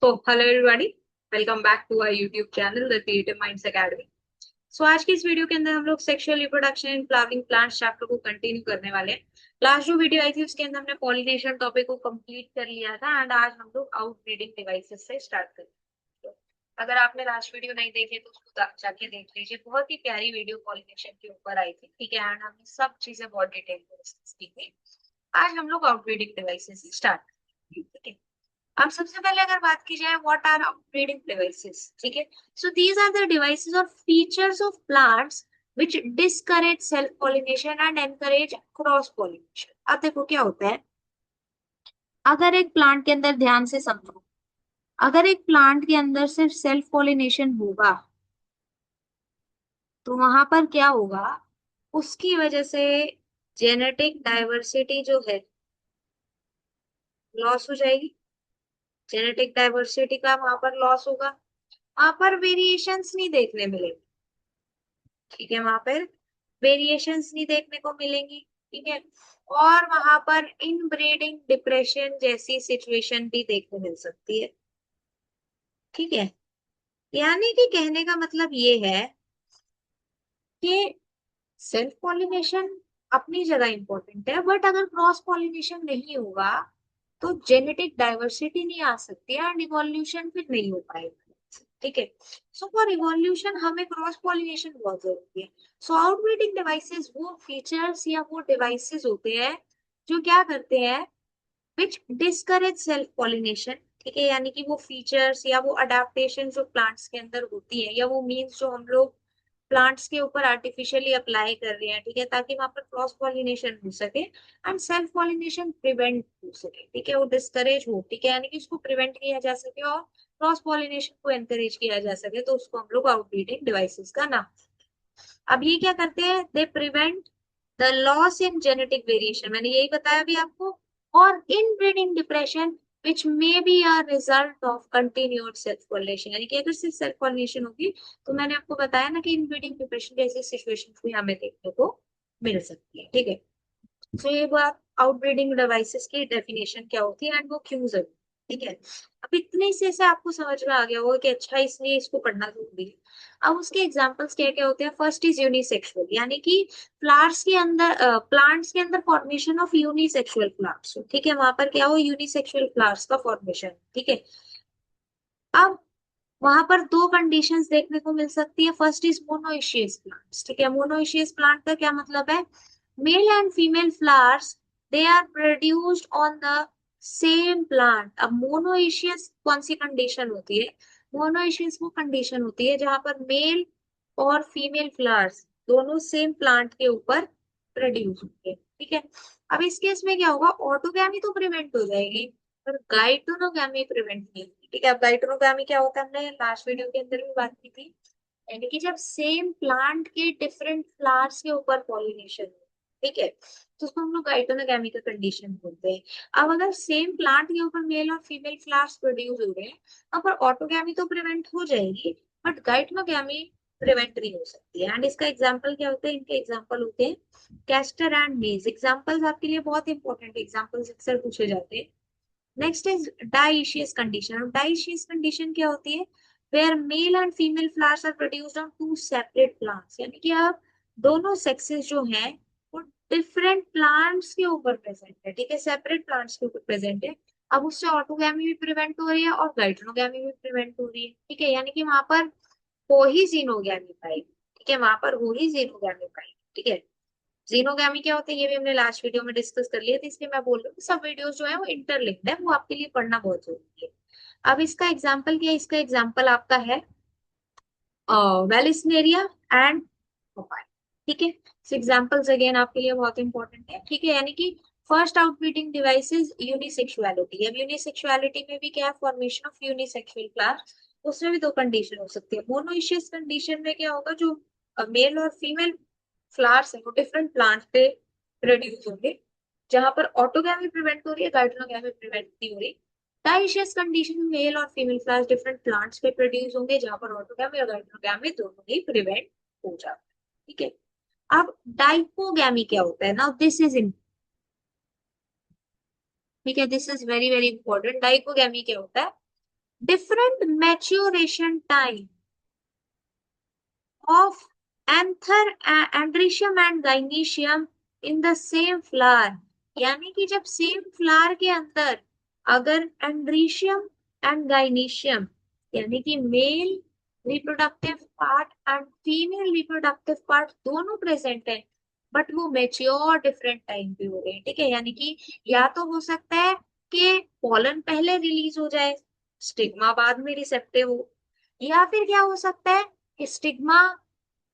So, hello everybody, welcome back to our YouTube channel, The Creative Minds Academy. So, आज की इस video के अंदर हम लोग sexual reproduction in flowering plants chapter को कंटिन्यू करने वाले हैं। लास्ट जो वीडियो आई थी उसके अंदर हमने पॉलिनेशन टॉपिक को कंप्लीट कर लिया था एंड आज हम लोग आउटब्रीडिंग डिवाइसेस से स्टार्ट करेंगे। तो अगर आपने लास्ट वीडियो नहीं देखी तो उसको जाके देख लीजिए, बहुत ही प्यारी वीडियो पॉलिनेशन के ऊपर आई थी। ठीक है, एंड हमने सब चीजें बहुत डिटेल में डिस्कस की थी। आज हम लोग आउटब्रीडिंग डिवाइसेस से स्टार्ट करेंगे। ठीक है, अब सबसे पहले अगर बात की जाए व्हाट आर अपग्रेडिंग डिवाइसेस। ठीक है, so these are the devices और features of plants which discourage self pollination and encourage cross pollination. अब देखो क्या होता है, अगर एक प्लांट के अंदर ध्यान से समझो, अगर एक प्लांट के अंदर सिर्फ सेल्फ पॉलिनेशन होगा तो वहां पर क्या होगा, उसकी वजह से जेनेटिक डाइवर्सिटी जो है लॉस हो जाएगी। जेनेटिक डाइवर्सिटी का वहां पर लॉस होगा, वहां पर वेरिएशंस नहीं देखने मिलेंगे। ठीक है, वहां पर वेरिएशंस नहीं देखने को मिलेंगी। ठीक है, और वहां पर इनब्रीडिंग डिप्रेशन जैसी सिचुएशन भी देखने मिल सकती है। ठीक है, यानी कि कहने का मतलब ये है कि सेल्फ पॉलिनेशन अपनी जगह इंपॉर्टेंट है, बट अगर क्रॉस पॉलिनेशन नहीं होगा तो जेनेटिक डाइवर्सिटी नहीं आ सकती है एंड इवोल्यूशन फिर नहीं हो पाएगा। ठीक है, सो फॉर इवोल्यूशन हमें क्रॉस पॉलिनेशन बहुत जरूरी है। सो आउटब्रीडिंग डिवाइसेस वो फीचर्स या वो डिवाइसेस होते हैं जो क्या करते हैं, विच डिस्करेज सेल्फ पॉलिनेशन। ठीक है, यानी कि वो फीचर्स या वो अडेप्टेशन जो प्लांट्स के अंदर होती है या वो मीन्स जो हम लोग प्लांट्स के ऊपर आर्टिफिशियली अप्लाई कर रहे हैं, ठीक है, ताकि वहां पर क्रॉस पॉलिनेशन हो सके एंड सेल्फ पॉलिनेशन प्रिवेंट हो सके। ठीक है, वो डिस्करेज हो, ठीक है, यानी कि उसको प्रिवेंट किया जा सके और क्रॉस पॉलिनेशन को एनकरेज किया जा सके, तो उसको हम लोग आउटब्रीडिंग डिवाइसेस का नाम। अब ये क्या करते हैं, they prevent the loss in genetic variation, मैंने यही बताया अभी आपको, और इन breeding depression which may be a result of continued self pollination. यानी कि अगर सिर्फ सेल्फ पॉलिनेशन होगी तो मैंने आपको बताया ना कि इन ब्रीडिंग डिप्रेशन जैसी सिचुएशन भी हमें देखने को मिल सकती है। ठीक है, तो ये बात आउटब्रीडिंग डिवाइसेस की डेफिनेशन क्या होती है एंड वो क्यों जरूरी। ठीक है, अब इतने से आपको समझ में आ गया होगा कि अच्छा इसलिए इसको पढ़ना जरूरी है। अब उसके एग्जांपल्स क्या क्या होते हैं। फर्स्ट इज यूनिसेक्सुअल, यानी कि फ्लावर्स के अंदर प्लांट्स के अंदर फॉर्मेशन ऑफ यूनिसेक्सुअल फ्लावर्स। ठीक है, वहां पर क्या हो, यूनिसेक्सुअल फ्लावर्स का फॉर्मेशन। ठीक है, अब वहां पर दो कंडीशंस देखने को मिल सकती है। First is monoecious plants. ठीक है, मोनोइशियस प्लांट का क्या मतलब है, male and female flowers they are produced on the same plant. अब मोनोइशियस कौन सी कंडीशन होती है, मोनोइशियस वो कंडीशन होती है जहां पर मेल और फीमेल फ्लावर्स दोनों सेम प्लांट के ऊपर प्रोड्यूस होते हैं। ठीक है, अब इस केस में क्या होगा, ऑटोगैमी तो प्रिवेंट हो जाएगी पर गाइटोनोगैमी प्रिवेंट नहीं होगी। ठीक है, अब गाइटोनोगैमी क्या होता है, हमने लास्ट वीडियो के अंदर भी बात की थी, यानी कि जब सेम प्लांट के डिफरेंट फ्लावर्स के ऊपर पॉलिनेशन हो। ठीक है, तो उसको हम लोग गाइटोनोगैमी का कंडीशन बोलते हैं। अब अगर सेम प्लांट के ऊपर मेल और फीमेल फ्लावर्स प्रोड्यूस हो रहे हैं, अब पर ऑटोगैमी तो प्रिवेंट हो जाएगी बट गाइटोनोगैमी प्रिवेंट नहीं हो सकती है। एंड इसका एग्जांपल क्या होते हैं, इनके एग्जांपल होते हैं कैस्टर एंड मेज। एग्जांपल्स आपके लिए बहुत इंपॉर्टेंट एग्जांपल्स अक्सर पूछे जाते हैं। Next is dioecious condition. अब डाइशियस कंडीशन क्या होती है, where male and female flowers are produced on two separate plants, यानी कि आप दोनों सेक्सेस जो हैं वो डिफरेंट प्लांट्स के ऊपर प्रेजेंट है। ठीक है, सेपरेट प्लांट्स के ऊपर प्रेजेंट है। अब उससे ऑटोगैमी भी प्रिवेंट हो रही है और गाइटोनोगैमी भी प्रिवेंट हो रही है। ठीक है, यानी कि वहां पर हो ही जीनोगैमी पाएगी। ठीक है, वहां पर हो ही जीनोगैमी पाएगी। ठीक है, जीनोगैमी क्या होता है ये भी हमने लास्ट वीडियो में डिस्कस कर लिया था, इसलिए मैं बोल रही हूँ सब वीडियोस जो है वो इंटरलिंक्ड है, वो आपके लिए पढ़ना बहुत जरूरी है। अब इसका एग्जाम्पल क्या है, इसका एग्जाम्पल आपका है वेलिस्नेरिया एंड पोपाई। ठीक है, एग्जाम्पल्स अगेन आपके लिए बहुत इंपॉर्टेंट है। ठीक है, यानी कि फर्स्ट आउटब्रीडिंग डिवाइसेस यूनिसेक्सुअलिटी। अब यूनिसेक्सुअलिटी में भी क्या है, फॉर्मेशन ऑफ यूनिसेक्सुअल फ्लावर, उसमें भी दो कंडीशन हो सकती है। मोनोइशियस कंडीशन में क्या होगा, जो मेल और फीमेल फ्लावर्स है वो डिफरेंट प्लांट पे प्रोड्यूस होंगे, जहां पर ऑटोगैमी प्रिवेंट हो रही है, गाइटोनोगैमी प्रिवेंट नहीं हो रही। डाइशियस कंडीशन में मेल और फीमेल फ्लावर्स डिफरेंट प्लांट्स पे प्रोड्यूस होंगे, जहां पर ऑटोगैमी और गाइटोनोगैमी दोनों ही प्रिवेंट हो जाते हैं। ठीक है, अब डाइपोगैमी क्या होता है ना, दिस इज इन, ठीक है, this is very very important. Dichogamy क्या होता है, different maturation time of anther, andrecium and gynoecium in the same flower। यानी कि जब सेम फ्लावर के अंदर अगर एंड्रीशियम एंड गाइनीशियम यानी कि male reproductive part and female reproductive part दोनों प्रेजेंट है, बट वो मेच्योर डिफरेंट टाइम पे हो रहे हैं, ठीक है। यानी कि या तो हो सकता है कि पोलन पहले रिलीज हो जाए, स्टिग्मा बाद में रिसेप्टिव हो, या फिर क्या हो सकता है कि स्टिग्मा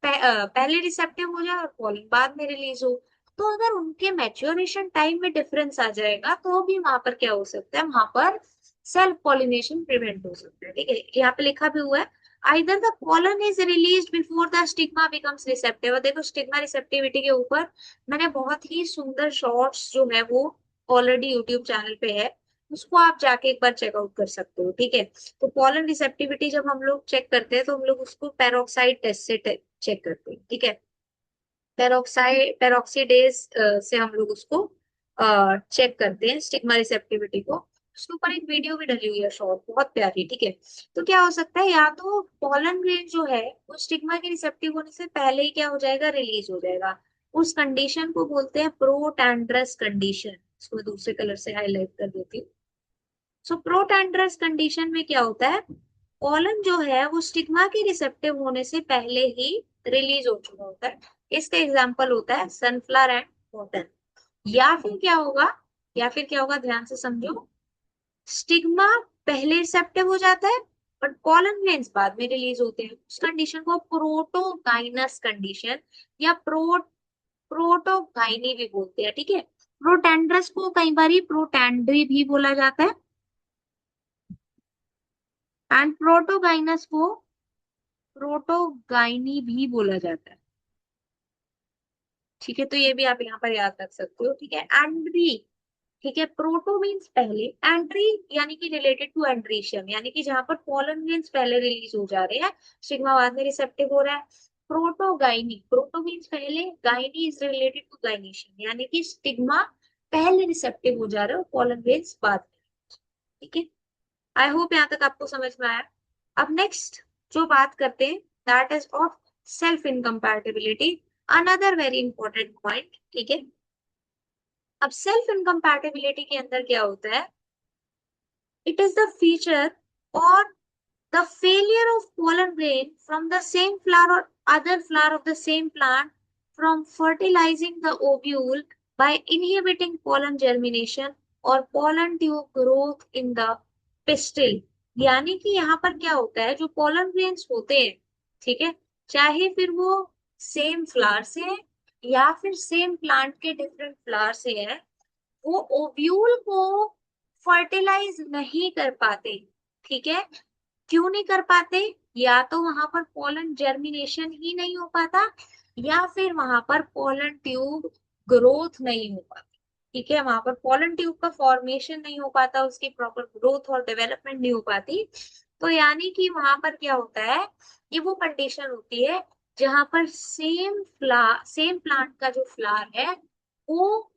पहले रिसेप्टिव हो जाए और पोलन बाद में रिलीज हो। तो अगर उनके मैच्योरेशन टाइम में डिफरेंस आ जाएगा तो भी वहां पर क्या हो सकता है, वहां पर सेल्फ पॉलिनेशन प्रिवेंट हो सकता है, ठीक है। यहाँ पे लिखा भी हुआ है either the pollen is released before the stigma becomes receptive. देखो स्टिग्मा रिसेप्टिविटी के ऊपर मैंने बहुत ही सुंदर शॉर्ट्स जो है वो ऑलरेडी यूट्यूब चैनल पे है, उसको आप जाके एक बार चेकआउट कर सकते हो, ठीक है। तो पोलन रिसेप्टिविटी जब हम लोग चेक करते हैं तो हम लोग उसको पेरोक्साइड टेस्ट से चेक करते हैं, ठीक है। पेरोक्सीडेज से हम लोग उसको चेक करते हैं स्टिग्मा रिसेप्टिविटी को। उसके ऊपर एक वीडियो भी डली हुई है शॉर्ट, बहुत प्यारी, ठीक है। तो क्या हो सकता है, या तो पोलन ग्रेन जो है वो स्टिग्मा के रिसेप्टिव होने से पहले ही क्या हो जाएगा, रिलीज हो जाएगा। उस कंडीशन को बोलते हैं प्रोटैंड्रस कंडीशन। इसको दूसरे कलर से हाईलाइट कर देती हूँ। सो प्रोटैंड्रस कंडीशन में क्या होता है, पोलन जो है वो स्टिग्मा के रिसेप्टिव होने से पहले ही रिलीज हो चुका होता है। इसका एग्जाम्पल होता है सनफ्लावर एंड कॉटन। या फिर क्या होगा, ध्यान से समझो, स्टिग्मा पहले रिसेप्टिव हो जाता है बट पोलन ग्रेन्स बाद में रिलीज होते हैं। उस कंडीशन को प्रोटोगाइनस कंडीशन या प्रोटोगाइनी भी बोलते हैं, ठीक है। प्रोटेंड्रस को कई बार प्रोटैंड्री भी बोला जाता है एंड प्रोटोगाइनस को प्रोटोगाइनी भी बोला जाता है, ठीक है। तो ये भी आप यहाँ पर याद रख सकते हो, ठीक है। एंड्री, ठीक है, प्रोटो मीन्स पहले, एंट्री यानी कि रिलेटेड टू एंड्रीशियम, यानी कि जहां पर पोलन ग्रेन्स पहले रिलीज हो जा रहे हैं, सिग्मा बाद में रिसेप्टिव हो रहा है। प्रोटोगाइनी, प्रोटो मीन्स पहले, gyny is related to gynoecium, यानी कि स्टिग्मा पहले रिसेप्टिव हो जा रहा है और पोलन ग्रेन्स बाद में, ठीक है। आई होप यहाँ तक आपको समझ में आया। अब नेक्स्ट जो बात करते हैं that is of self incompatibility, another very important point, ठीक है। अब सेल्फ इनकम्पैटिबिलिटी के अंदर क्या होता है, इट इज द फीचर और the failure of pollen grain from the same flower or other flower of the same plant from fertilizing the ovule by inhibiting pollen germination or pollen tube growth in the pistil। यानी कि यहाँ पर क्या होता है, जो pollen grains होते हैं, ठीक है, चाहे फिर वो सेम फ्लावर से है या फिर सेम प्लांट के डिफरेंट फ्लावर से है, वो ओव्यूल को फर्टिलाइज नहीं कर पाते, ठीक है। क्यों नहीं कर पाते, या तो वहां पर पोलन जर्मिनेशन ही नहीं हो पाता या फिर वहां पर पोलन ट्यूब ग्रोथ नहीं हो पाती, ठीक है। वहां पर पोलन ट्यूब का फॉर्मेशन नहीं हो पाता, उसकी प्रॉपर ग्रोथ और डेवलपमेंट नहीं हो पाती। तो यानी कि वहां पर क्या होता है, ये वो कंडीशन होती है जहां पर सेम प्लांट का जो फ्लावर है वो,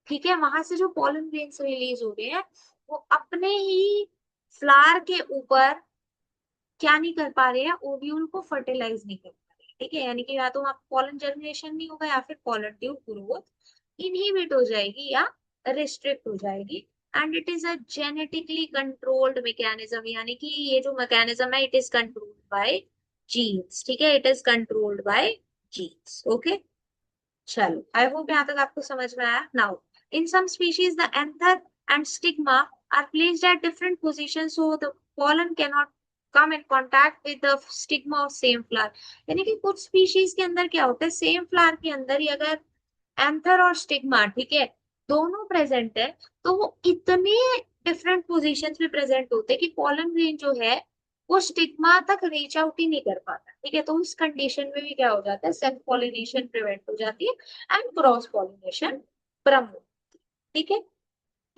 ठीक है, वहां से जो पोलन ग्रेन्स रिलीज हो रहे हैं वो अपने ही फ्लावर के ऊपर क्या नहीं कर पा रहे हैं, ओव्यूल को फर्टिलाइज नहीं कर पा रहे हैं, ठीक है। यानी कि या तो वहां पोलन जर्मिनेशन नहीं होगा या फिर पोलन ट्यूब ग्रोथ इनहिबिट हो जाएगी या रिस्ट्रिक्ट हो जाएगी। And it is a genetically controlled mechanism, यानी कि ये जो मैकेनिज्म है it is controlled by genes, ठीक है, it is controlled by genes, okay. चलो आई होप यहाँ तक आपको समझ में आया। Now in some species the anther and stigma are placed at different position so the pollen cannot come in contact with the stigma of same flower। यानी कि कुछ स्पीशीज के अंदर क्या होता है, सेम फ्लावर के अंदर ही अगर एंथर और स्टिग्मा, ठीक है, दोनों प्रेजेंट है, तो वो इतने डिफरेंट पोजीशंस में प्रेजेंट होते हैं कि पोलन ग्रेन जो है वो स्टिग्मा तक रीच आउट ही नहीं कर पाता, ठीक है। तो उस कंडीशन में भी क्या हो जाता है, सेल्फ पॉलिनेशन प्रिवेंट हो जाती है एंड क्रॉस पॉलिनेशन प्रमोट, ठीक है।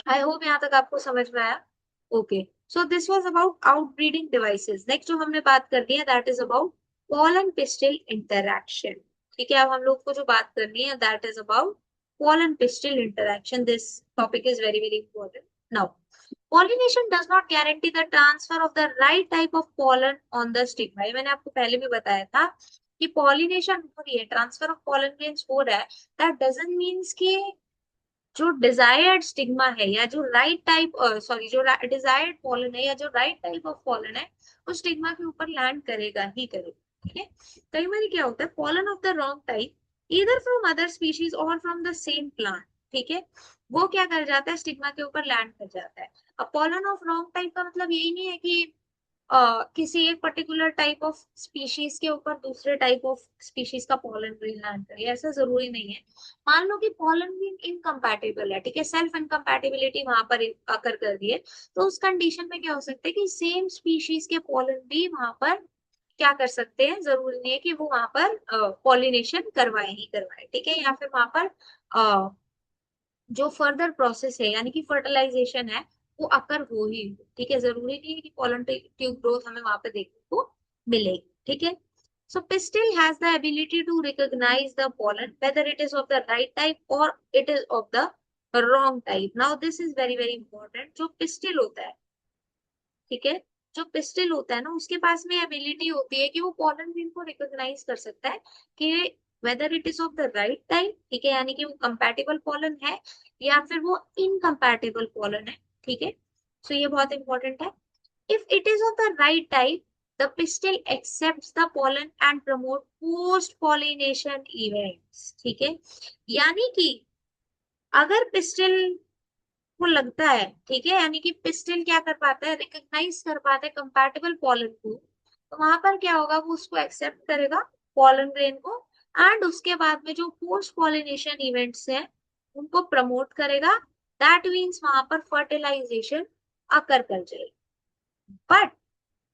आई होप यहाँ तक आपको समझ में आया, okay. So this was about outbreeding devices. Next जो हमने बात कर दी है that is about pollen pistil interaction, ठीक है। अब हम लोग को जो बात करनी है that is about pollen pistil interaction. This topic is very very important. Now pollination does not guarantee the transfer of the right type of pollen on the stigma. ये मैंने आपको पहले भी बताया था कि पॉलिनेशन हो रही है, ट्रांसफर ऑफ पॉलन ग्रेन्स हो रहा है, दैट डजंट मीन्स कि जो डिजायर्ड स्टिग्मा है या जो राइट टाइप सॉरी जो डिजायर्ड पॉलन है या जो राइट टाइप ऑफ पॉलन है उस स्टिग्मा के ऊपर लैंड करेगा ही करेगा। ठीक है, कई बार क्या होता है, pollen of the wrong type either from other species और फ्रॉम द सेम प्लांट, ठीक है, वो क्या कर जाता है, स्टिग्मा के ऊपर लैंड कर जाता है। अब पॉलन ऑफ रॉन्ग टाइप का मतलब यही नहीं है कि किसी एक पर्टिकुलर टाइप ऑफ स्पीशीज के ऊपर दूसरे टाइप ऑफ स्पीशीज का पॉलन ग्रेन लैंड करे, ऐसा जरूरी नहीं है। मान लो कि पॉलन ग्रेन इनकम्पैटिबल है, ठीक है, सेल्फ इनकम्पैटिबिलिटी वहां पर अकर कर दी है, तो उस कंडीशन में क्या हो सकता है कि सेम स्पीशीज के पॉलन भी वहां पर क्या कर सकते हैं, जरूरी नहीं है कि वो वहां पर पॉलिनेशन करवाए ही करवाए, ठीक है, या फिर वहां पर जो फर्दर प्रोसेस है यानी कि फर्टिलाइजेशन है वो अकर हो ही हो, ठीक है, जरूरी नहीं है कि पॉलन ट्यूब ग्रोथ हमें वहां पे देखने को मिलेगी, ठीक है। So pistil has the ability to recognize the pollen whether it is of the right type or it is of the wrong type. Now this is very very important. जो pistil होता है, ठीक है, जो पिस्टिल होता है ना उसके पास में एबिलिटी होती है कि वो पॉलन ग्रेन को रिकॉग्नाइज कर सकता है कि whether it is of the right type, ठीक है, यानी कि वो कंपैटिबल पॉलन है या फिर वो इनकम्पैटिबल पॉलन है, ठीक है। सो ये बहुत इंपॉर्टेंट है। If it is of the right type the pistil accepts the pollen and promote post pollination events, ठीक है, यानी कि अगर पिस्टिल को लगता है, ठीक है, यानी कि पिस्टिल क्या कर पाता है, रिकॉग्नाइज कर पाता है कंपैटिबल पॉलन को, तो वहां पर क्या होगा, वो उसको एक्सेप्ट करेगा पॉलन ग्रेन को, एंड उसके बाद में जो पोस्ट पॉलिनेशन इवेंट्स हैं उनको प्रमोट करेगा। दैट मीन्स वहां पर फर्टिलाइजेशन अकर कर जाएगी। But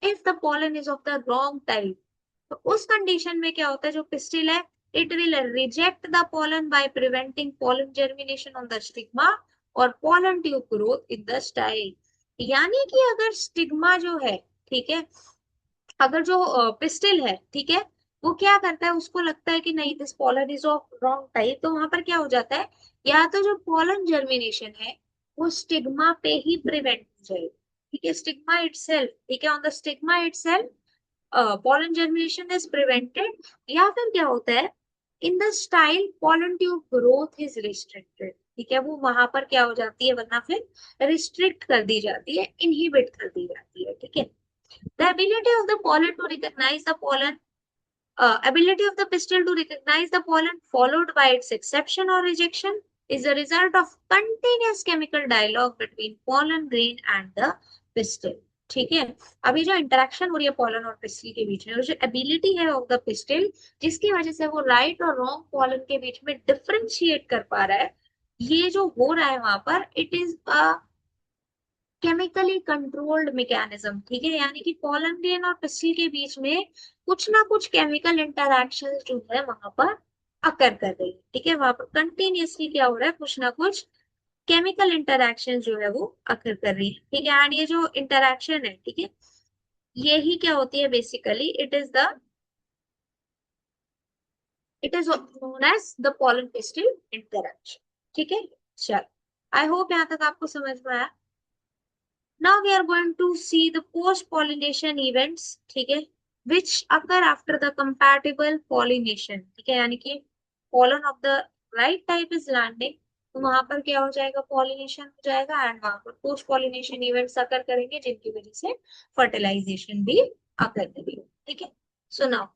if the pollen is of the wrong type, तो उस कंडीशन में क्या होता है, जो पिस्टिल है it will reject the pollen by preventing pollen germination on the stigma और pollen tube growth in the style. यानी कि अगर स्टिग्मा जो है, ठीक है, अगर जो पिस्टिल है, ठीक है, वो क्या करता है, उसको लगता है कि नहीं this pollen is of wrong type, तो वहां पर क्या हो जाता है, या तो जो पॉलन जर्मिनेशन है वो स्टिग्मा पे ही प्रिवेंट हो जाएगा, ठीक है, स्टिग्मा इटसेल्फ, ठीक है, on the stigma itself pollen germination is prevented, या फिर क्या होता है, इन the style pollen tube growth is restricted, ठीक है, वो वहां पर क्या हो जाती है, वरना फिर रिस्ट्रिक्ट कर दी जाती है, इनहिबिट कर दी जाती है, ठीक है। The ability of the pollen to recognize the pollen ability of the pistil to recognize the pollen followed by its exception or rejection is the result of continuous chemical dialogue between pollen grain and the pistil, ठीक है। अभी जो interaction हो रही है pollen और pistil के बीच में, जो एबिलिटी है ऑफ द पिस्टिल जिसकी वजह से वो राइट और रॉन्ग पॉलन के बीच में डिफरेंशिएट कर पा रहा है, ये जो हो रहा है वहां पर it is a chemically controlled mechanism, ठीक है, यानी कि पॉलन ग्रेन और पिस्टिल के बीच में कुछ ना कुछ केमिकल इंटरैक्शन जो है वहां पर अकर कर रही है, ठीक है, वहां पर कंटिन्यूअसली क्या हो रहा है, कुछ ना कुछ केमिकल इंटरैक्शन जो है वो अकर कर रही है, ठीक है, एंड ये जो इंटरैक्शन है, ठीक है, यही क्या होती है basically, it is known as the pollen pistil interaction, ठीक है। चल, आई होप यहाँ तक आपको समझ में आया। Now we are going to see the post-pollination events, ठीक है, which occur after the compatible pollination, ठीक है, यानी कि pollen of the right type is landing, तो वहां पर क्या हो जाएगा, pollination हो जाएगा, एंड वहां पर post pollination events occur करेंगे जिनकी वजह से fertilization भी occur करेगी, ठीक है। So now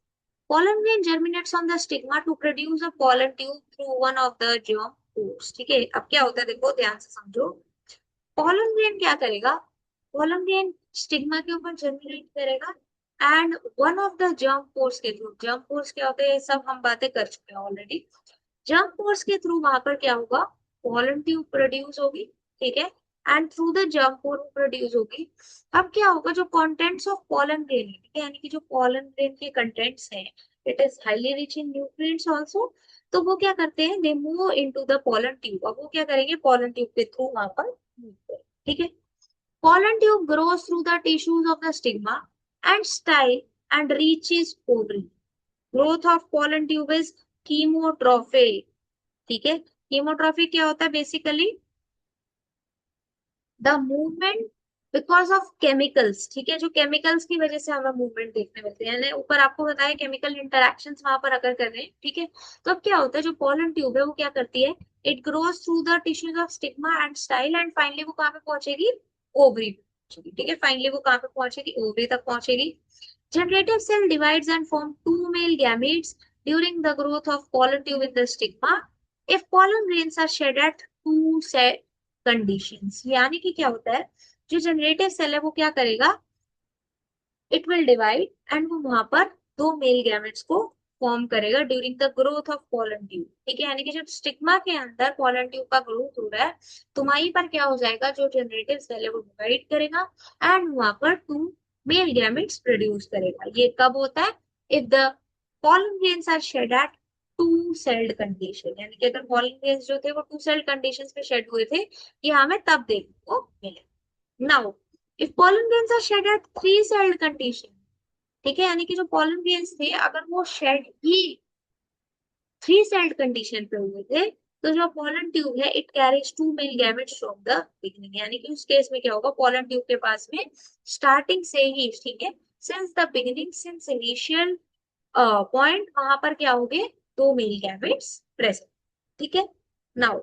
pollen grain germinates on the stigma to produce a pollen tube through one of the germ pores, ठीक है। अब क्या होता है, देखो ध्यान से समझो, पॉलन ग्रेन क्या करेगा, पॉलन ग्रेन स्टिग्मा के ऊपर जर्मिनेट करेगा, and one of the germ pores के थ्रू, जर्म पोर्स क्या होते हैं, सब हम बातें कर चुके हैं ऑलरेडी, जर्म पोर्स के थ्रू वहां पर क्या होगा, पॉलन ट्यूब प्रोड्यूस होगी, ठीक है, and through the germ pore produce होगी। अब क्या होगा, जो कंटेंट्स ऑफ पॉलन ग्रेन है, ठीक है, यानी कि जो पॉलन ग्रेन के कंटेंट्स हैं it is highly rich in nutrients also, तो वो क्या करते हैं, they move into the pollen tube, अब वो क्या करेंगे, पॉलन ट्यूब के थ्रू वहां पर move करेंगे, ठीक है। Pollen tube grows through the tissues of the stigma and style and reaches ovary. Growth of pollen tube is chemotrophic, ठीक है। chemotrophic क्या होता है, basically the movement because of chemicals, ठीक है, जो केमिकल्स की वजह से हमें मूवमेंट देखने मिलते हैं, यानी ऊपर आपको बताया केमिकल इंटरेक्शंस वहां पर अगर कर रहे हैं, ठीक है। तो अब क्या होता है, जो पोलन ट्यूब है वो क्या करती है, it grows through the tissues of stigma and style, and finally वो कहाँ पे पहुंचेगी, ओवरी पे पहुंचेगी, ठीक है, फाइनली वो कहाँ पे पहुंचेगी, ओवरी तक पहुंचेगी। Generative cell divides and form two male gametes during the growth of pollen tube in the stigma. If pollen grains are shed at two set conditions, यानी कि क्या होता है, जो जनरेटिव सेल है वो क्या करेगा, इट विल डिवाइड एंड वो वहां पर दो मेल गैमेट्स को फॉर्म करेगा during the growth of pollen tube, ठीक है, यानी कि जब स्टिग्मा के अंदर पोलन ट्यूब का ग्रोथ हो रहा है तो वहीं पर क्या हो जाएगा, जो जनरेटिव सेल है वो डिवाइड करेगा एंड वहां पर टू मेल गैमेट्स प्रोड्यूस करेगा। ये कब होता है, if the pollen grains are shed at two celled condition, यानी कि अगर पोलन ग्रेन्स जो थे वो टू सेल्ड कंडीशंस पे शेड हुए थे, ये हमें तब देखने को मिले। Now if pollen grains are shed at three celled condition, ठीक है, यानी कि जो pollen grains थे अगर वो शेड ही थ्री सेल्ड कंडीशन पे हुए थे, तो जो pollen ट्यूब है it carries to male gametes from the beginning, यानी कि उस केस में क्या होगा, pollen ट्यूब के पास में स्टार्टिंग से ही, ठीक है, since the beginning, since initial point, वहां पर क्या होंगे, दो मेल गैमेट्स प्रेजेंट, ठीक है। Now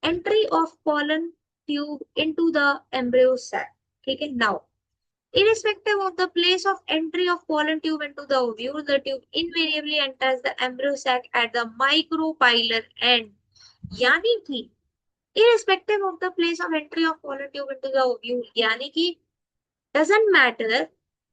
entry of pollen tube into the embryo sac, ठीक है। Now irrespective of the place of entry of pollen tube into the ovule, the tube invariably enters the embryo sac at the micropylar end. यानी कि irrespective of the place of entry of pollen tube into the ovule, यानी कि doesn't matter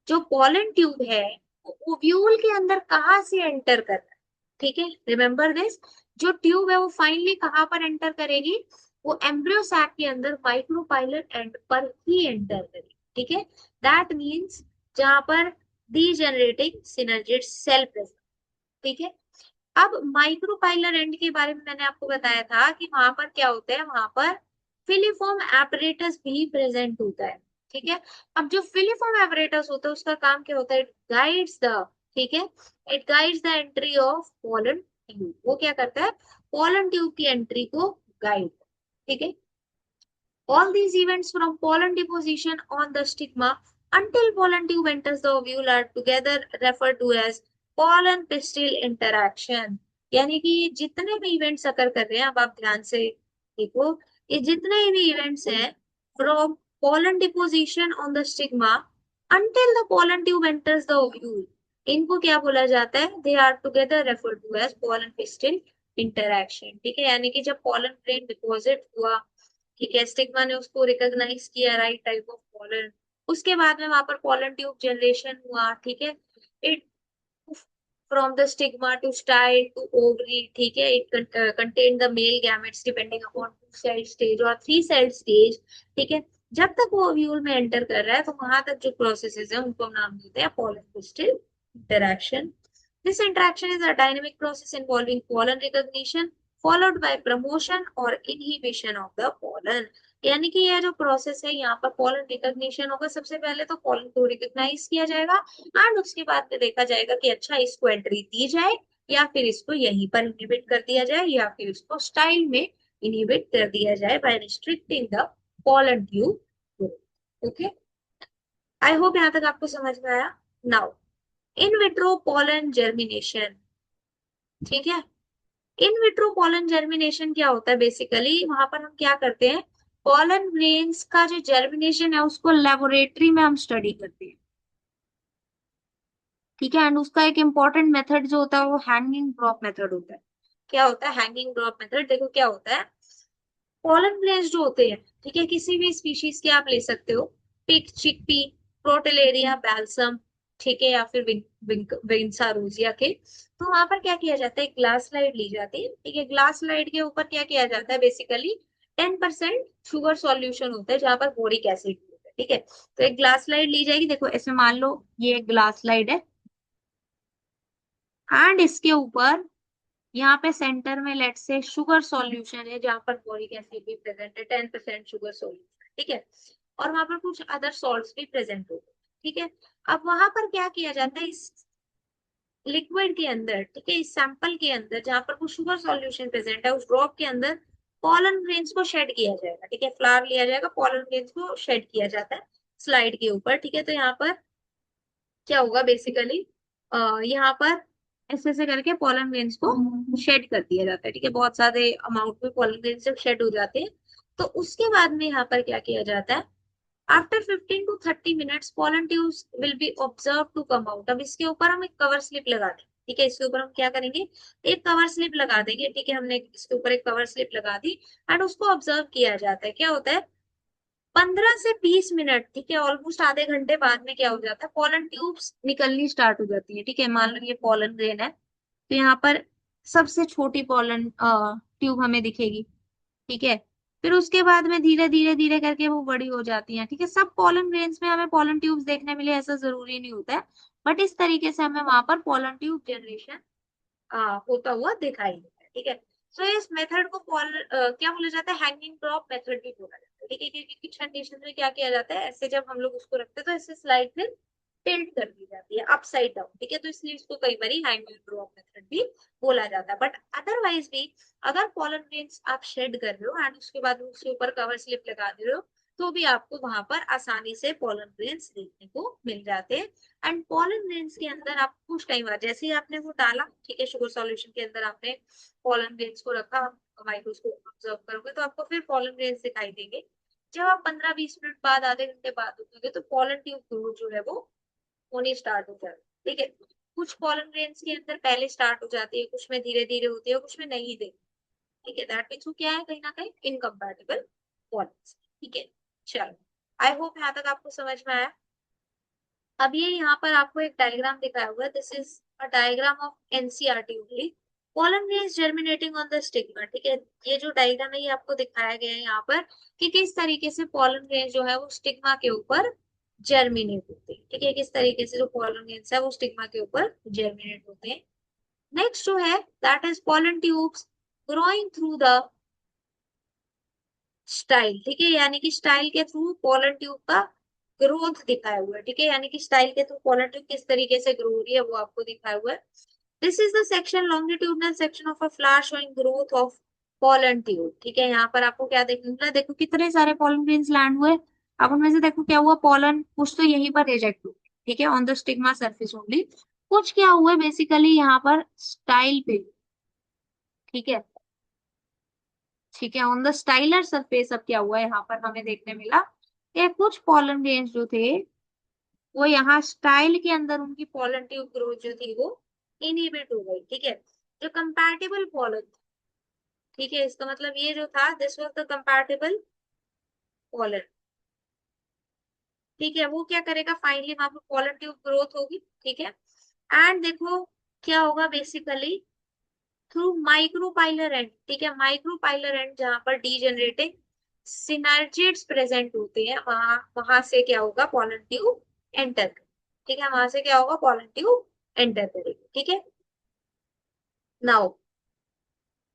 जो pollen tube है ovule के अंदर कहाँ से एंटर कर रहा है, ठीक है, रिमेंबर दिस, जो ट्यूब है वो फाइनली कहाँ पर एंटर करेगी, वो एम्ब्रियो सैक के अंदर माइक्रोपाइलर एंड पर ही एंटर करेगी, ठीक है। दैट मीन्स जहां पर डीजेनरेटिंग सिनर्जिड सेल प्रेजेंट, ठीक है। अब माइक्रोपाइलर एंड के बारे में मैंने आपको बताया था कि वहां पर क्या होता है, वहां पर फिलीफॉर्म एपरेटस भी प्रेजेंट होता है, ठीक है। अब जो फिलीफॉर्म एपरेटस होता है उसका काम क्या होता है, इट गाइड्स द, ठीक है, it guides the entry of pollen tube, वो क्या करता है, पोलन ट्यूब की एंट्री को गाइड, ठीक है। All these events from pollen deposition on the stigma until pollen tube enters the ovule are together referred to as pollen pistil interaction। यानी कि जितने भी इवेंट्स अकर कर रहे हैं, अब आप ध्यान से देखो, ये जितने भी इवेंट्स हैं from pollen deposition on the stigma until the pollen tube enters the ovule, इनको क्या बोला जाता है, they are together referred to as pollen pistil interaction, ठीक है। यानी कि जब pollen grain डिपॉजिट हुआ, ठीक है, स्टिग्मा ने उसको रिकॉग्नाइज किया, राइट टाइप ऑफ पॉलन, उसके बाद में वहां पर पॉलन ट्यूब जनरेशन हुआ, ठीक है, it from the stigma to style to ovary, ठीक है, it contain the male gametes depending upon two cell stage और थ्री सेल स्टेज, ठीक है। जब तक वो ओव्यूल में एंटर कर रहा है तो वहां तक जो प्रोसेसेस है उनको हम नाम देते हैं pollen crystal interaction. This interaction is a dynamic process involving pollen recognition followed by promotion और इनहिबिशन ऑफ द पॉलन, यानी कि यह जो प्रोसेस है यहाँ पर पॉलन रिकॉग्निशन होगा, सबसे पहले तो पॉलन को रिकॉग्नाइज किया जाएगा एंड उसके बाद में देखा जाएगा कि अच्छा इसको एंट्री दी जाए या फिर इसको यहीं पर इनहिबिट कर दिया जाए या फिर इसको स्टाइल में इनहिबिट कर दिया जाए by restricting the pollen tube, okay. I hope यहाँ तक आपको समझ में आया। Now in vitro pollen germination, ठीक है, इन विट्रो पॉलन जर्मिनेशन क्या होता है, बेसिकली वहां पर हम क्या करते हैं, पॉलन ग्रेन्स का जो जर्मिनेशन है उसको लेबोरेटरी में हम स्टडी करते हैं, ठीक है, एंड उसका एक इंपॉर्टेंट मेथड जो होता है वो हैंगिंग ड्रॉप मेथड होता है। क्या होता है हैंगिंग ड्रॉप मेथड, देखो क्या होता है, पॉलन ग्रेन्स जो होते हैं, ठीक है, किसी भी स्पीशीज के आप ले सकते हो, पिक, चिकपी, प्रोटेलेरिया, बैल्सम, ठीक है, या फिर विंसा रोजिया के, तो वहां पर क्या किया जाता है, एक ग्लास स्लाइड ली जाती है, ठीक है, ग्लास स्लाइड के ऊपर क्या किया जाता है, बेसिकली 10% शुगर सॉल्यूशन होता है जहां पर बोरिक एसिड होता है, ठीक है। तो एक ग्लास स्लाइड ली जाएगी, देखो ऐसे मान लो ये एक ग्लास स्लाइड है एंड इसके ऊपर यहाँ पे सेंटर में लेट से शुगर सॉल्यूशन है जहां पर बोरिक एसिड भी प्रेजेंट है, 10% शुगर सॉल्यूशन, ठीक है, और वहां पर कुछ अदर सॉल्ट्स भी प्रेजेंट होते हैं, ठीक है। अब वहां पर क्या किया जाता है, इस लिक्विड के अंदर, ठीक है, इस सैंपल के अंदर जहां पर वो शुगर सॉल्यूशन प्रेजेंट है, उस ड्रॉप के अंदर पॉलन ग्रेन्स को शेड किया जाएगा, ठीक है, फ्लावर लिया जाएगा, पॉलन ग्रेन्स को शेड किया जाता है स्लाइड के ऊपर, ठीक है। तो यहाँ पर क्या होगा बेसिकली, यहाँ पर ऐसे ऐसे करके पोलन ग्रेन्स को शेड कर दिया जाता है, ठीक है। बहुत सारे अमाउंट में पोलन ग्रेन्स जब शेड हो जाते हैं तो उसके बाद में यहाँ पर क्या किया जाता है, after 15 to 30 minutes pollen tubes will be observe to come out. अब इसके ऊपर हम एक कवर स्लिप लगा देंगे, ठीक है। इसके ऊपर हम क्या करेंगे, एक कवर स्लिप लगा देंगे, ठीक है। हमने इसके ऊपर एक कवर स्लिप लगा दी एंड उसको ऑब्जर्व किया जाता है। क्या होता है, 15 से 20 मिनट, ठीक है, ऑलमोस्ट आधे घंटे बाद में क्या हो जाता है, पोलन ट्यूब्स निकलनी स्टार्ट हो जाती है, ठीक है। मान लो ये पोलन ग्रेन है तो यहाँ पर सबसे छोटी पोलन ट्यूब हमें दिखेगी, ठीक है। फिर उसके बाद में धीरे धीरे धीरे करके वो बड़ी हो जाती हैं, ठीक है। सब पोलन ग्रेन्स में हमें पोलन ट्यूब्स देखने मिले ऐसा जरूरी नहीं होता है, बट इस तरीके से हमें वहां पर पोलन ट्यूब जनरेशन होता हुआ दिखाई देता है, ठीक है। सो इस मेथड को क्या बोला जाता है, हैंगिंग ड्रॉप मेथड भी बोला जाता है, ठीक है। क्योंकि कुछ कंडीशन में क्या किया जाता है, ऐसे जब हम लोग उसको रखते हैं तो ऐसे स्लाइड में टिल्ट कर दी जाती है अपसाइड डाउन, ठीक है। तो इसलिए इसको कई बार हैंगिंग ड्रॉप मेथड भी बोला जाता है। बट अदरवाइज भी अगर पोलन ग्रेन्स आप शेड कर रहे हो एंड उसके बाद उसके ऊपर कवर स्लिप लगा दे रहे हो तो भी आपको वहां पर आसानी से पोलन ग्रेन्स देखने को मिल जाते हैं। एंड पोलन ग्रेन्स के अंदर आप कुछ टाइम बाद जैसे ही आपने वो डाला, ठीक है, शुगर सॉल्यूशन के अंदर आपने पोलन ग्रेन्स को रखा, माइक्रोस्कोप ऑब्जर्व करोगे तो आपको फिर पोलन ग्रेन्स दिखाई देंगे। जब आप 15-20 मिनट बाद, आधे घंटे बाद उठोगे तो पोलन ट्यूब ग्रोथ जो है वो होनी स्टार्ट हो जाती है, ठीक है। कुछ पोलन ग्रेन्स के अंदर पहले स्टार्ट हो जाती है, कुछ में धीरे धीरे होती है, कुछ में नहीं देती, ठीक है। दैट मीन्स वो क्या है, कहीं ना कहीं इनकम्पैटिबल पोलन्स, ठीक है। चलो, आई होप यहाँ तक आपको समझ में आया। अब ये यहाँ पर आपको एक डायग्राम दिखाया हुआ है, this is a diagram of NCERT only. Pollen grains germinating on the stigma, ठीक है। ये जो डायग्राम है ये आपको दिखाया गया है यहाँ पर कि किस तरीके से पोलन ग्रेन्स जो है वो स्टिग्मा के ऊपर जर्मिनेट होते हैं, ठीक है। किस तरीके से जो पोलन ग्रेन्स है वो स्टिग्मा के ऊपर जर्मिनेट होते हैं। नेक्स्ट जो है that is pollen tubes growing through the style, ठीक है। यानी कि स्टाइल के थ्रू पोलन ट्यूब का ग्रोथ दिखाया हुआ है, ठीक है। यानी कि स्टाइल के थ्रू पोलन ट्यूब किस तरीके से ग्रो हो रही है वो आपको दिखाया हुआ है। This is the section, longitudinal section of a flower showing growth of pollen tube, ठीक है। यहाँ पर आपको क्या देखने मिला, देखो कितने सारे पोलन ग्रेन्स लैंड हुए। अब उनमें से देखो क्या हुआ, पोलन कुछ तो यहीं पर रिजेक्ट हुए, ठीक है, on the stigma surface only. कुछ क्या हुआ बेसिकली यहाँ पर स्टाइल पे, ठीक है, ठीक है, ऑन द स्टाइलर सरफेस। अब क्या हुआ यहाँ पर हमें देखने मिला कि कुछ पोलन ग्रेन्स जो थे वो यहाँ स्टाइल के अंदर उनकी पोलन ट्यूब ग्रोथ जो थी वो इनहिबिट हो गई, ठीक है। जो कंपैटिबल पोलन, ठीक है, इसका मतलब ये जो था this was the compatible pollen, ठीक है। वो क्या करेगा, फाइनली वहां पर पोलन ट्यूब ग्रोथ होगी, ठीक है। एंड देखो क्या होगा बेसिकली, थ्रू माइक्रोपाइलर एंड, ठीक है, माइक्रोपाइलर एंड जहां पर डीजेनरेटिंग सिनर्जिड्स प्रेजेंट होते हैं वहां वहां से क्या होगा, पोलन ट्यूब एंटर, ठीक है, वहां से क्या होगा, पोलन ट्यूब एंटर करेगी, ठीक है। Now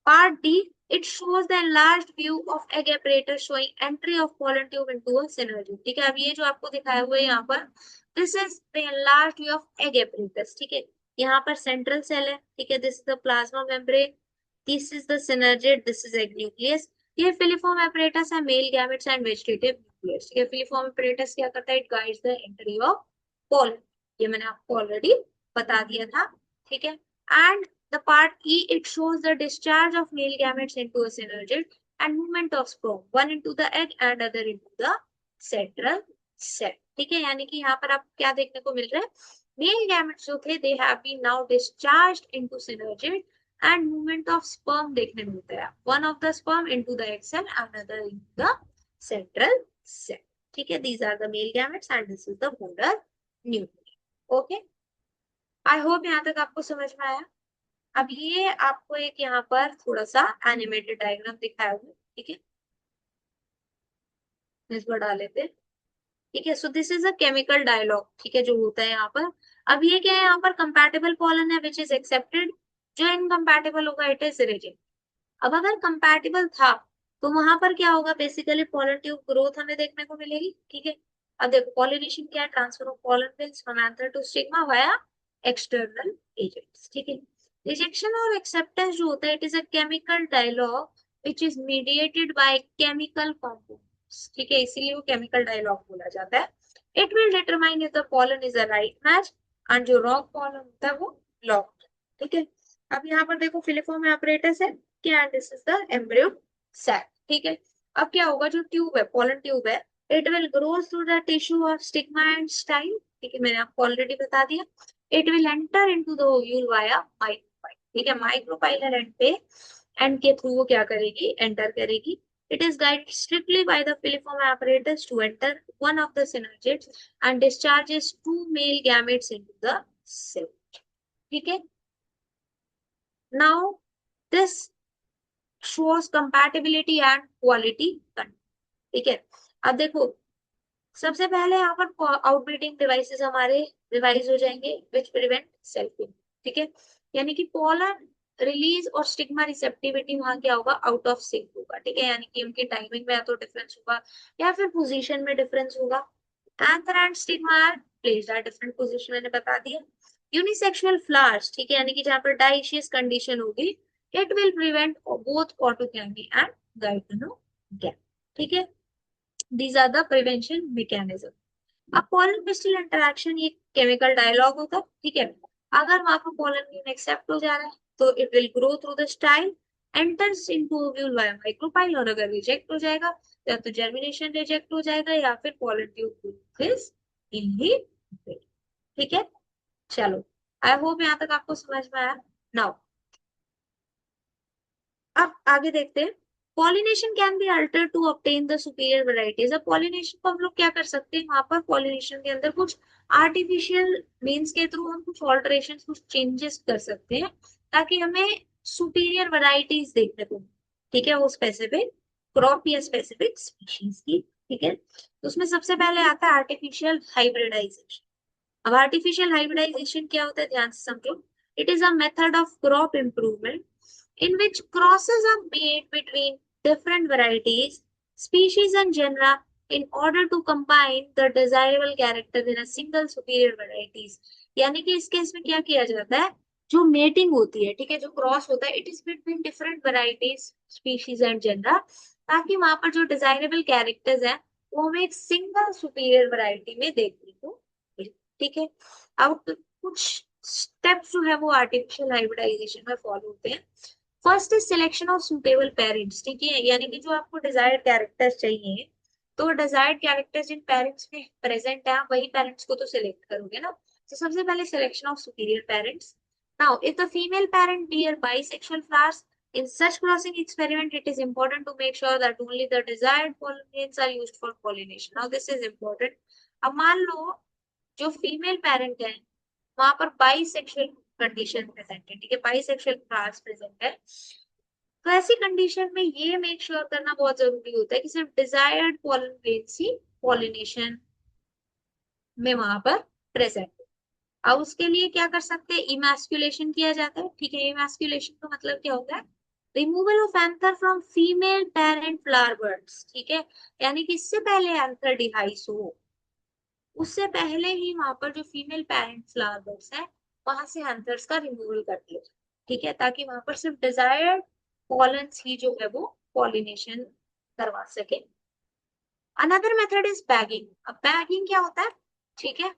part D, it shows the enlarged view of egg apparatus showing entry of pollen tube into a synergy, ठीक है। अब ये जो आपको दिखाया हुआ है यहाँ पर, this is the enlarged view of egg apparatus, ठीक है। यहाँ पर सेंट्रल सेल है, ठीक है, this is the plasma membrane, this is the synergid, this is egg nucleus. ये फिलिफॉर्म apparatus है male gametes and vegetative nucleus, ठीक है। फिलिफॉर्म apparatus क्या करता है, it guides the entry of pollen, ये मैंने आपको ऑलरेडी बता दिया था, ठीक है। And the part E, it shows the discharge of male gametes into a synergid and movement of sperm, one into the egg and other into the central cell, ठीक है। यानी कि यहाँ पर आपको क्या देखने को मिल रहा है, मेल gametes जो थे they have been now discharged into synergid and movement of sperm देखने मिलता है, one of the sperm into the egg cell and another into the central cell, ठीक है। These are the male gametes and this is the mother nucleus, okay। I hope यहाँ तक आपको समझ में आया। अब ये आपको एक यहाँ पर थोड़ा सा एनिमेटेड डायग्राम दिखाया हुआ है, ठीक है, इस पर डाल लेते हैं, ठीक है। So this is a chemical dialogue, ठीक है, जो होता है यहाँ पर। अब ये क्या है, यहाँ पर कंपैटिबल पोलन है विच इज एक्सेप्टेड, जो इनकम्पैटिबल होगा इट इज रिजेक्टेड। अब अगर कंपैटिबल था तो वहां पर क्या होगा, बेसिकली पोलन ट्यूब ग्रोथ हमें देखने को मिलेगी, ठीक है। अब देखो पॉलिनेशन क्या है, transfer of pollen grains from anther to stigma via external agents, ठीक है। रिजेक्शन और एक्सेप्टेंस जो होता है it is a chemical dialogue which is mediated by chemical compounds, ठीक है, इसीलिए वो केमिकल डायलॉग बोला जाता है। It will determine if the pollen is a right match and जो रॉन्ग पॉलन होता है वो लॉन्ग। ठीक है, अब यहाँ पर देखो फिलिफॉर्म apparatus है क्या, this is the embryo sac. ठीक है, अब क्या होगा, जो ट्यूब है, पॉलन ट्यूब है, it will grow through the tissue of stigma and style. ठीक है, मैंने आपको ऑलरेडी बता दिया। It will enter into the ovule via micropyle. ठीक है, माइक्रोपाइलर एंड पे, एंड के थ्रू वो क्या करेगी, एंटर करेगी। It is guided strictly by the filiform apparatus to enter one of the synergids and discharges two male gametes into the cell. ठीक है, now this shows compatibility and quality control. ठीक है, अब देखो सबसे पहले यहाँ पर आउटब्रीडिंग डिवाइसेस हमारे रिवाइज हो जाएंगे विच प्रिवेंट सेल्फिंग। ठीक है, यानी कि पोलर रिलीज और स्टिग्मा रिसेप्टिविटी वहां क्या होगा, आउट ऑफ सिंक होगा। ठीक है, यानी कि उनकी टाइमिंग में या तो डिफरेंस होगा या फिर पोजीशन में डिफरेंस होगा। Anther and stigma are placed at different position, मैंने बता दिया। यूनिसेक्सुअल फ्लावर्स, ठीक है, यानी कि जहां पर डाइशियस कंडीशन होगी, it will prevent both autogamy and geitonogamy. ठीक है, these are the prevention mechanism। अब पोलन क्रिस्टल इंटरेक्शन ये केमिकल डायलॉग होता है। ठीक है, अगर वहां पर पोलन एक्सेप्ट हो जा रहा है तो it will grow through the style, enters into ovule via micropyle, और अगर रिजेक्ट हो जाएगा या तो जर्मिनेशन रिजेक्ट हो जाएगा या फिर पोलन ट्यूब इज इनहिबिटेड। ठीक है, चलो आई होप यहाँ तक आपको समझ में आया। नाउ अब आगे देखते हैं, pollination can be alter to obtain the superior varieties. अब पॉलिनेशन को हम लोग क्या कर सकते हैं, वहां पर पॉलिनेशन के अंदर कुछ आर्टिफिशियल मीन्स के थ्रू हम कुछ ऑल्टरेशन, कुछ चेंजेस कर सकते हैं ताकि हमें सुपीरियर वेराइटीज देखने को मिले। ठीक है, वो स्पेसिफिक क्रॉप या स्पेसिफिक स्पीशीज की। ठीक है, तो उसमें सबसे पहले आता है आर्टिफिशियल हाइब्रिडाइजेशन। अब आर्टिफिशियल हाइब्रिडाइजेशन क्या होता है, ध्यान से समझो। It is a method of crop improvement in which crosses are made between different varieties, species, and genera in order to combine the desirable character in a single superior varieties। यानी कि इस case में क्या किया जाता है, जो mating होती है, ठीक है, जो क्रॉस होता है, it is between different varieties, species and genera, ताकि वहां पर जो डिजायरेबल कैरेक्टर्स है वो हमें एक सिंगल सुपीरियर वैरायटी में देखने को मिले। ठीक है, अब कुछ स्टेप्स जो है वो आर्टिफिशियल हाइब्रिडाइजेशन में फॉलो होते हैं। First is selection of suitable parents. ठीक है, यानी कि जो आपको डिजायर्ड कैरेक्टर्स चाहिए, तो डिजायर्ड कैरेक्टर्स जिन पेरेंट्स में प्रेजेंट है, आप वही पेरेंट्स को तो सिलेक्ट करोगे ना। तो सबसे पहले selection of superior parents. Now if the female parent bear bisexual flowers in such crossing experiment, it is important to make sure that only the desired pollen grains are used for pollination. Now this is important। अब मान लो जो female parent है वहां पर bisexual condition present है, ठीक है, bisexual flowers present है, तो ऐसी कंडीशन में ये मेक श्योर करना बहुत जरूरी होता है कि सिर्फ डिजायर्ड पॉलन ग्रेन्स ही पॉलिनेशन में वहां पर प्रेजेंट है। अब उसके लिए क्या कर सकते हैं, इमैस्कुलेशन किया जाता है। ठीक है, इमैस्कुलेशन का मतलब क्या होता है, removal of anther from female parent flower birds. ठीक है, यानी कि इससे पहले एंथर डिवाइस हो, उससे पहले ही वहां पर जो फीमेल पेरेंट फ्लावर बर्ड्स है वहां से एंथर्स का रिमूवल कर दिया जाए। ठीक है, ताकि वहां पर सिर्फ डिजायर्ड पॉलन्स ही जो है वो पॉलिनेशन करवा सके। Another method is bagging. अब बैगिंग क्या होता है, ठीक है,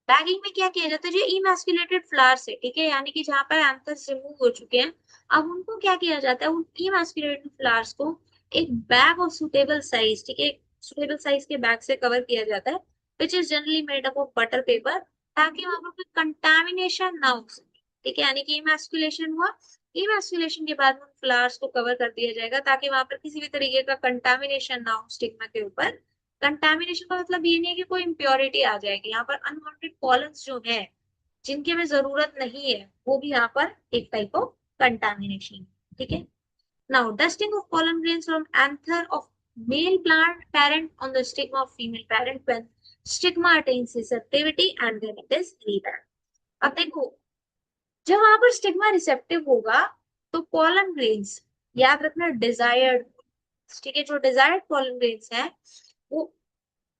बैगिंग में क्या किया जाता है, जो इमैस्कुलेटेड फ्लावर्स है, ठीक है, यानी कि जहां पर एंथर्स रिमूव हो चुके हैं, अब उनको क्या किया जाता है, उन इमैस्कुलेटेड फ्लावर्स को एक बैग ऑफ सुटेबल साइज, ठीक है, सुटेबल साइज के बैग से कवर किया जाता है, which is generally made up of butter paper, ताकि वहां पर कोई कंटामिनेशन ना हो सके। ठीक है, यानी कि इमैस्कुलेशन हुआ, इमैस्कुलेशन के बाद उन फ्लावर्स को कवर कर दिया जाएगा ताकि वहां पर किसी भी तरीके का कंटामिनेशन ना हो स्टिग्मा के ऊपर। कंटामिनेशन का मतलब ये नहीं है कि कोई इम्प्योरिटी आ जाएगी, यहाँ पर अनवांटेड पॉलन्स जो है जिनकी हमें जरूरत नहीं है वो भी यहाँ पर एक टाइप ऑफ कंटामिनेशन। ठीक है, now dusting of pollen grains from anther of male plant parent on the stigma of female parent when stigma attains receptivity and then it is rebound। अब देखो जब वहां पर स्टिग्मा रिसेप्टिव होगा तो pollen grains, याद रखना डिजायर्ड, ठीक है, जो डिजायर्ड pollen grains है वो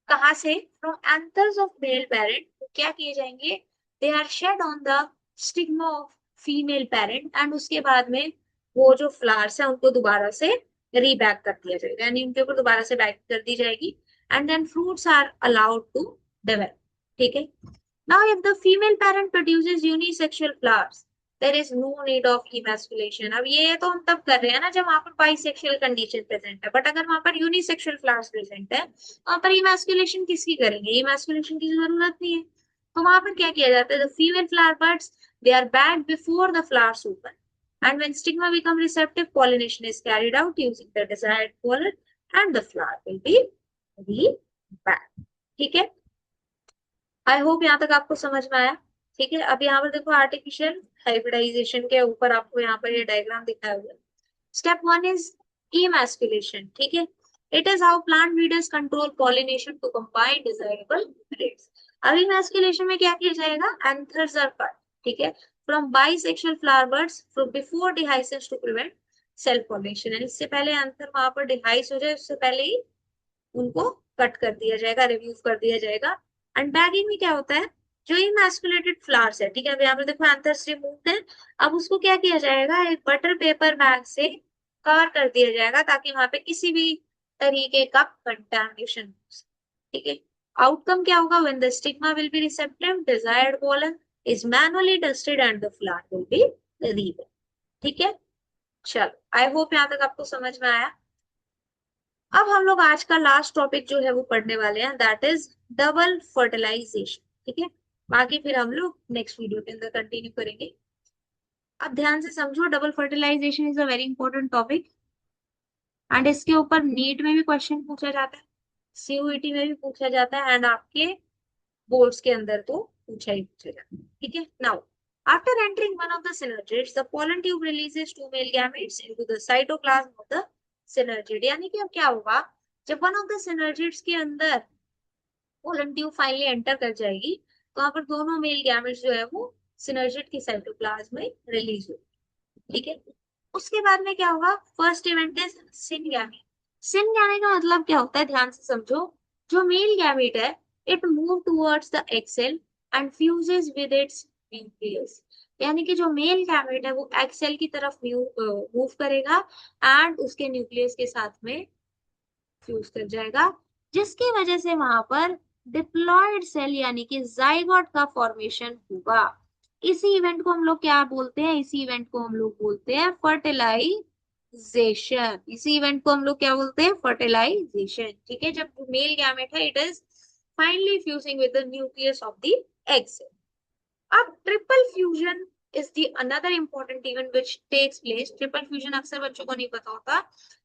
कहाँ से, from anthers of male parent, क्या किए जाएंगे, they are shed on the stigma of female parent, and उसके बाद में वो जो फ्लावर्स है उनको दोबारा से रीबैक कर दिया जाएगा, यानी उनके ऊपर दोबारा से बैक कर दी जाएगी, and then fruits are allowed to develop. ठीक है। Now if the female parent produces unisexual flowers, there is no need of emasculation. अब ये तो हम तब कर रहे हैं ना जब वहां पर बाइसेक्सुअल कंडीशन प्रेजेंट है, बट अगर वहां पर यूनिसेक्सुअल फ्लावर्स प्रेजेंट है, वहां पर इमैस्कुलेशन किसकी करेंगे? इमैस्कुलेशन की जरूरत नहीं है। तो वहां पर क्या किया जाता है? The female flower buds, they are bag before the flowers open, and when stigma become receptive, pollination is carried out using the desired pollen, and the flower will be reback। ठीक है। आई होप यहाँ तक आपको समझ में आया। ठीक है। अब यहाँ पर देखो आर्टिफिशियल हाइब्रिडाइजेशन के ऊपर आपको यहाँ पर ये डायग्राम दिखाया हुआ है। Step one is emasculation। ठीक है। It is how plant breeders control pollination to combine desirable traits। अब emasculation में क्या किया जाएगा? एंथर्स आर कट, ठीक है, from bisexual flower buds from before dehiscence to prevent self pollination. यानी इससे पहले एंथर वहां पर डिहाइस हो जाए उससे पहले ही उनको कट कर दिया जाएगा, रिमूव कर दिया जाएगा। एंड बैगिंग में क्या होता है? जो इमैस्कुलेटेड फ्लावर्स है, ठीक है, अब यहाँ पे देखो एंथर्स रिमूव है, अब उसको क्या किया जाएगा? एक बटर पेपर बैग से कवर कर दिया जाएगा ताकि वहां पे किसी भी तरीके का कंटामिनेशन, ठीक है। आउटकम क्या होगा? When the stigma will be receptive, desired pollen is manually dusted and the flower will be read. ठीक है। चलो आई होप यहाँ तक आपको समझ में आया। अब हम लोग आज का लास्ट टॉपिक जो है वो पढ़ने वाले हैं, दैट इज डबल फर्टिलाइजेशन। ठीक है। बाकी फिर हम लोग नेक्स्ट वीडियो के अंदर कंटिन्यू करेंगे। अब ध्यान से समझो, double fertilization is a very important topic, and इसके ऊपर नीट में भी क्वेश्चन पूछा जाता है, सीयूईटी में भी पूछा जाता है, एंड आपके बोर्ड्स के अंदर तो पूछा ही पूछा जाता है। ठीक है। Now after entering one of the synergids, the pollen tube releases two male gametes into the cytoplasm of the synergid. यानी कि अब क्या होगा? जब वन ऑफ द सिनर्जिड्स के अंदर पोलन ट्यूब फाइनली एंटर कर जाएगी, तो वहां पर दोनों मेल गैमेट्स जो है वो सिनर्जिड के साइटोप्लाज्म में रिलीज हो। ठीक है। उसके बाद में क्या होगा? First event is syngamy. Syngamy का मतलब क्या होता है? ध्यान से समझो। जो मेल गैमेट है, it move towards the egg cell and fuses with its nucleus. यानी कि जो मेल गैमेट है वो egg cell की तरफ मूव करेगा एंड उसके न्यूक्लियस के साथ में फ्यूज कर जाएगा, जिसकी वजह से वहां पर डिप्लॉयड सेल यानी कि जाइगोट का फॉर्मेशन होगा। इसी इवेंट को हम लोग क्या बोलते हैं? इसी इवेंट को हम लोग बोलते हैं फर्टिलाइजेशन। इसी इवेंट को हम लोग क्या बोलते हैं? फर्टिलाइजेशन। ठीक है। जब मेल गैमेट है, it is finally fusing with the nucleus of the egg cell. अब triple fusion is the another important event which takes place. Triple fusion अक्सर बच्चों को नहीं पता होता,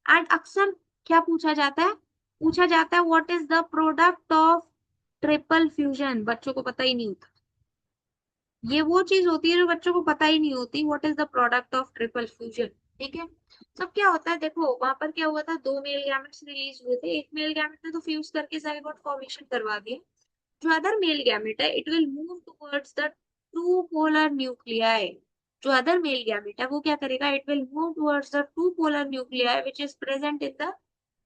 एंड अक्सर क्या पूछा जाता है? पूछा जाता है what is the product of triple fusion. बच्चों को पता ही नहीं होता। ये वो चीज होती है जो बच्चों को पता ही नहीं होती, what is the product of triple fusion. ठीक है। सब क्या होता है? देखो वहां पर क्या हुआ था, दो मेल गैमेट्स रिलीज हुए थे, एक मेल गैमेट ने तो फ्यूज करके जाइगोट फॉर्मेशन करवा दिया। जो अदर मेल गैमेट है, it will move towards the two polar nuclei. जो अदर मेल गैमेट है वो क्या करेगा? It will move towards the two polar nuclei which is present in the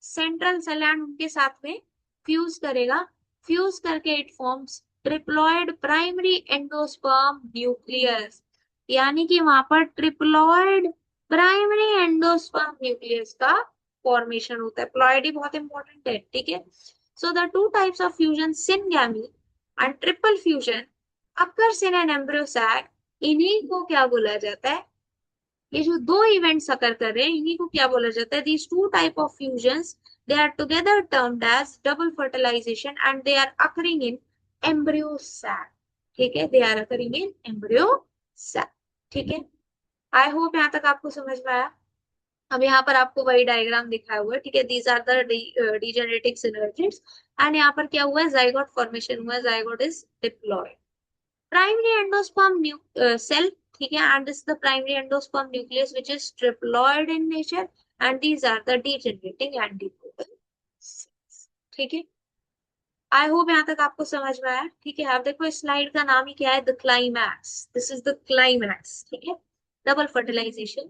central cell and उनके साथ में फ्यूज करेगा। फ्यूज करके it forms triploid primary endosperm nucleus. यानी कि वहां पर ट्रिप्लॉइड प्राइमरी एंडोस्पर्म न्यूक्लियस का फॉर्मेशन होता है। प्लॉइड ही बहुत इंपॉर्टेंट है। ठीक है। So the two types of fusion, syngamy and triple fusion, occurs in an embryo sac। इन्हीं को क्या बोला जाता है? ये जो दो इवेंट्स अकर कर रहे हैं इन्हीं को क्या बोला जाता है? These two type of fusions, they are together termed as double fertilization and they are occurring in embryo sac। ठीक है। They are occurring in embryo sac। ठीक है। आई होप यहाँ तक आपको समझ में आया। अब यहाँ पर आपको वही डायग्राम दिखाया हुआ है। ठीक है। These are the degenerating synergids, and यहाँ पर क्या हुआ है? जाइगोट फॉर्मेशन हुआ है। Zygote is diploid primary endosperm cell. ठीक है। And this the primary endosperm nucleus which is triploid in nature, and these are the degenerating and diploid. ठीक है। आई होप यहाँ तक आपको समझ में आया। ठीक है। आप देखो इस स्लाइड का नाम ही क्या है? The climax. This is the climax. ठीक है। Double fertilization,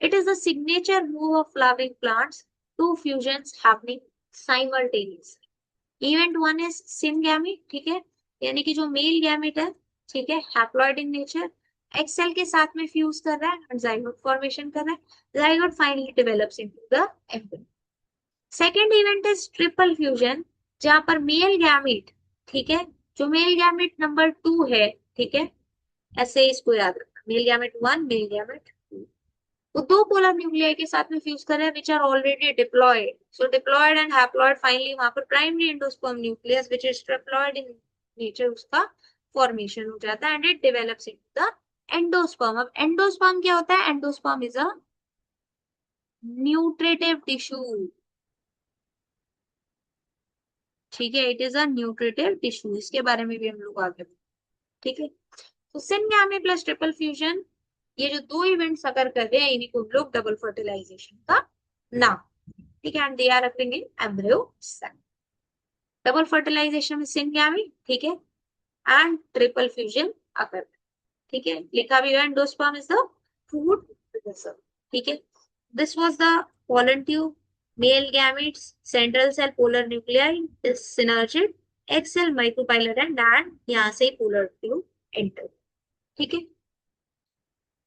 it is the signature move of flowering plants, two fusions happening simultaneously। Event one is syngamy। ठीक है। यानी कि जो मेल गैमेट है, ठीक है, हैप्लॉइड इन नेचर, एक्सेल के साथ में फ्यूज कर रहा है और जाइगोट फॉर्मेशन कर रहा है, zygote finally develops into the embryo. Second event is triple fusion, जहां पर मेल गैमेट, ठीक है, जो मेल गैमेट नंबर 2 है, ठीक है, ऐसे इसको याद रखना, मेल गैमेट 1, मेल गैमेट 2, वो दो पोलर न्यूक्लियाई के साथ में फ्यूज कर रहे हैं which are already diploid, so diploid and haploid, finally वहां पर primary endosperm nucleus which is triploid in nature, उसका फॉर्मेशन हो जाता है and it develops into the endosperm. अब एंडोस्पर्म क्या होता है? Endosperm is a nutritive tissue, ठीक है, it is a nutritive tissue, इसके बारे में भी हम लोग आगे, ठीक है। तो सिनगैमी प्लस ट्रिपल फ्यूजन, ये जो दो इवेंट्स अगर कर रहे हैं इन्हीं को हम लोग डबल फर्टिलाइजेशन का नाम, ठीक है, and they are occurring in embryo cell. Double fertilization में सिनगैमी, ठीक है, एंड ट्रिपल फ्यूजन अकर, ठीक है, लिखा भी है endosperm is the food preserve, ठीक है। This was the pollen tube, male gametes, central cell, polar nuclei, synergid, egg cell, micropylar and यहाँ से पोलर ट्यूब एंटर, ठीक है।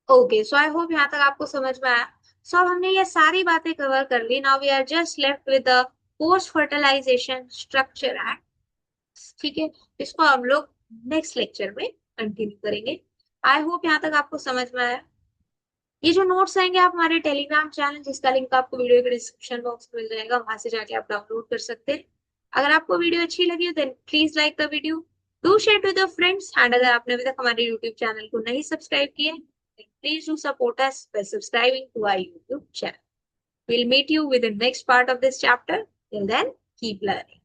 ओके, सो आई होप यहाँ तक आपको समझ में आया। सो अब हमने ये सारी बातें कवर कर ली, now we are just left with the post fertilization structure and, ठीक है, इसको हम लोग नेक्स्ट लेक्चर में कंटिन्यू करेंगे। आई होप यहाँ तक आपको समझ में आया। ये जो नोट्स आएंगे आप हमारे टेलीग्राम चैनल, जिसका लिंक आपको वीडियो के डिस्क्रिप्शन बॉक्स में मिल जाएगा, वहां से जाके आप डाउनलोड कर सकते हैं। अगर आपको वीडियो अच्छी लगी हो then please like the video, do share to the friends, and अगर आपने अभी तक हमारे यूट्यूब चैनल को नहीं सब्सक्राइब किया please do support us by subscribing to our YouTube channel. We'll meet you with the next part of this chapter. Till then, keep learning.